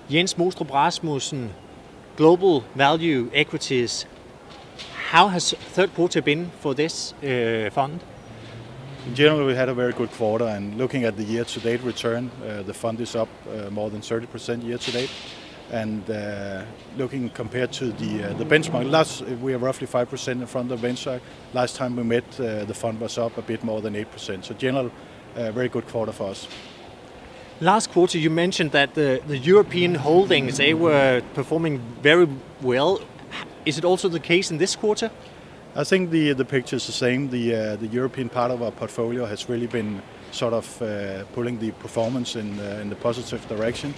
Jens Mostrup Rasmussen, Global Value Equities. How has third quarter been for this fund? In general, we had a very good quarter, and looking at the year-to-date return, the fund is up more than 30% year-to-date. And looking compared to the benchmark, we are roughly 5% in front of the benchmark. Last time we met, the fund was up a bit more than 8%. So, general, very good quarter for us. Last quarter, you mentioned that the European holdings, they were performing very well. Is it also the case in this quarter? I think the picture is the same. The European part of our portfolio has really been sort of pulling the performance in the positive direction.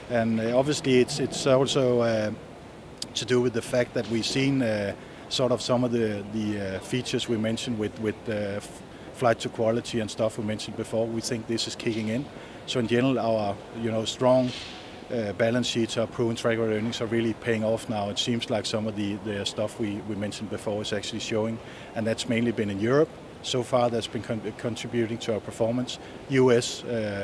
And obviously, it's also to do with the fact that we've seen sort of some of the features we mentioned with flight to quality and stuff we mentioned before. We think this is kicking in. So in general, our strong balance sheets, our proven track record earnings are really paying off now. It seems like some of the stuff we mentioned before is actually showing, and that's mainly been in Europe. So far, that's been contributing to our performance. US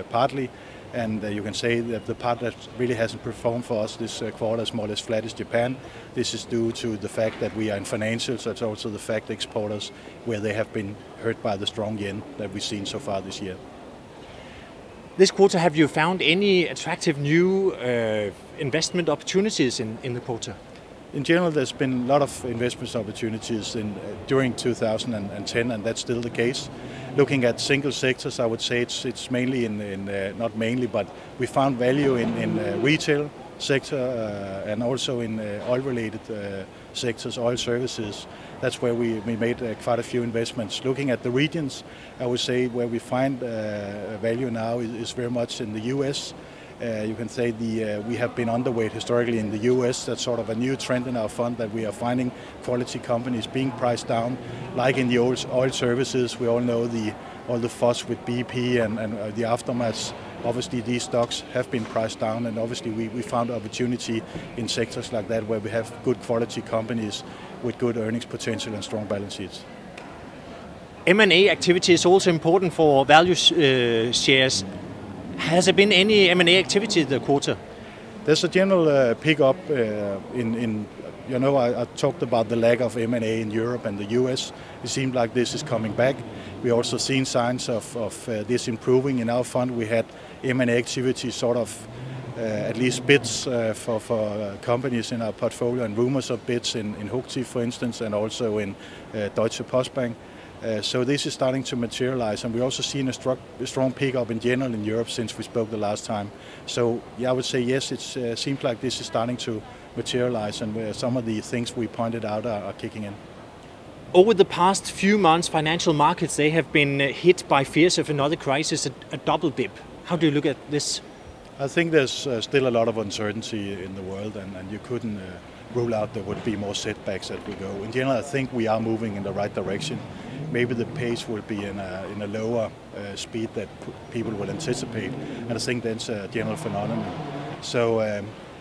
partly, and you can say that the part that really hasn't performed for us this quarter is more or less flat is Japan. This is due to the fact that we are in financials. It's also the fact exporters where they have been hurt by the strong yen that we've seen so far this year. This quarter, have you found any attractive new investment opportunities in the quarter? In general, there's been a lot of investment opportunities during 2010, and that's still the case. Looking at single sectors, I would say it's mainly not mainly, but we found value in retail sector and also in oil-related sectors, oil services. That's where we made quite a few investments. Looking at the regions, I would say where we find value now is very much in the US. You can say we have been underweight historically in the US. That's sort of a new trend in our fund that we are finding quality companies being priced down, like in the oil services. We all know all the fuss with BP and the aftermaths. Obviously, these stocks have been priced down, and obviously we found opportunity in sectors like that where we have good quality companies with good earnings potential and strong balance sheets. M&A activity is also important for value shares. Has there been any M&A activity in the quarter? There's a general pick-up I talked about the lack of M&A in Europe and the US. It seemed like this is coming back. We also seen signs of this improving in our fund. We had M&A activity sort of at least bids for companies in our portfolio and rumors of bids in Hucti, for instance, and also in Deutsche Postbank. So this is starting to materialize, and we also seen a strong pickup in general in Europe since we spoke the last time. So yeah, I would say yes, it seems like this is starting to materialize, and some of the things we pointed out are kicking in. Over the past few months, financial markets, they have been hit by fears of another crisis, a double dip. How do you look at this? I think there's still a lot of uncertainty in the world, and you couldn't rule out there would be more setbacks as we go. In general, I think we are moving in the right direction. Maybe the pace will be in a lower speed that people will anticipate, and I think that's a general phenomenon. So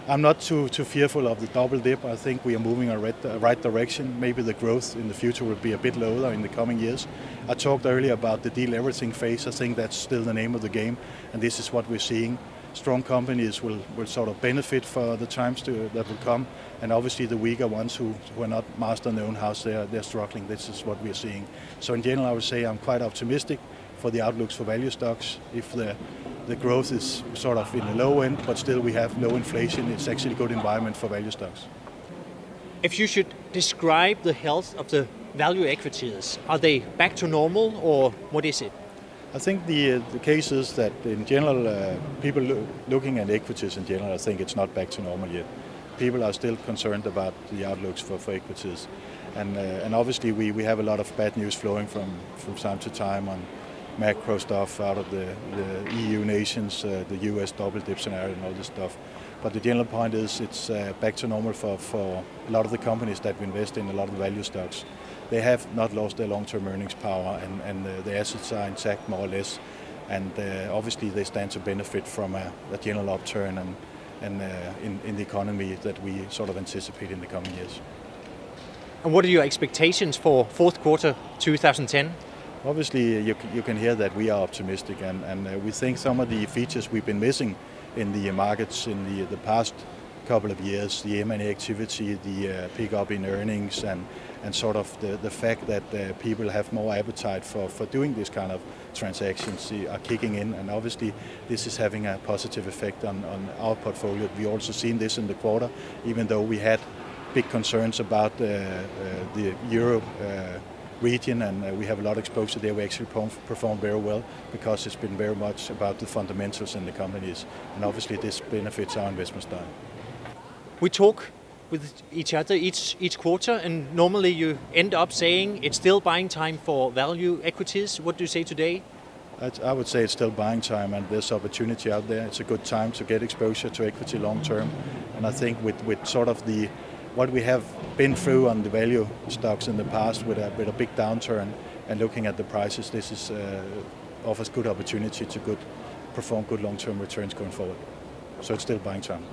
I'm not too fearful of the double dip. I think we are moving in the right direction. Maybe the growth in the future will be a bit lower in the coming years. I talked earlier about the deleveraging phase. I think that's still the name of the game, and this is what we're seeing. Strong companies will sort of benefit for the times that will come, and obviously the weaker ones who are not master in their own house, they're struggling. This is what we're seeing. So in general, I would say I'm quite optimistic for the outlooks for value stocks. If the growth is sort of in the low end, but still we have low inflation, it's actually a good environment for value stocks. If you should describe the health of the value equities, are they back to normal, or what is it? I think the case is that in general, people looking at equities in general, I think it's not back to normal yet. People are still concerned about the outlooks for equities. And obviously we have a lot of bad news flowing from time to time on macro stuff out of the EU nations, the US double dip scenario and all this stuff. But the general point is it's back to normal for a lot of the companies that we invest in, a lot of the value stocks. They have not lost their long-term earnings power, and the assets are intact more or less. And obviously they stand to benefit from a general upturn and in the economy that we sort of anticipate in the coming years. And what are your expectations for fourth quarter 2010? Obviously, you can hear that we are optimistic, and we think some of the features we've been missing in the markets in the past couple of years, the M&A activity, the pick-up in earnings, and sort of the fact that people have more appetite for doing this kind of transactions are kicking in, and obviously this is having a positive effect on our portfolio. We also seen this in the quarter, even though we had big concerns about the Euro region, and we have a lot of exposure there. We actually performed very well because it's been very much about the fundamentals in the companies, and obviously this benefits our investment style. We talk with each other each quarter, and normally you end up saying it's still buying time for value equities. What do you say today? I would say it's still buying time, and there's opportunity out there. It's a good time to get exposure to equity long term, and I think with sort of what we have been through on the value stocks in the past with a big downturn and looking at the prices, this is offers good opportunity to perform good long-term returns going forward. So it's still buying time.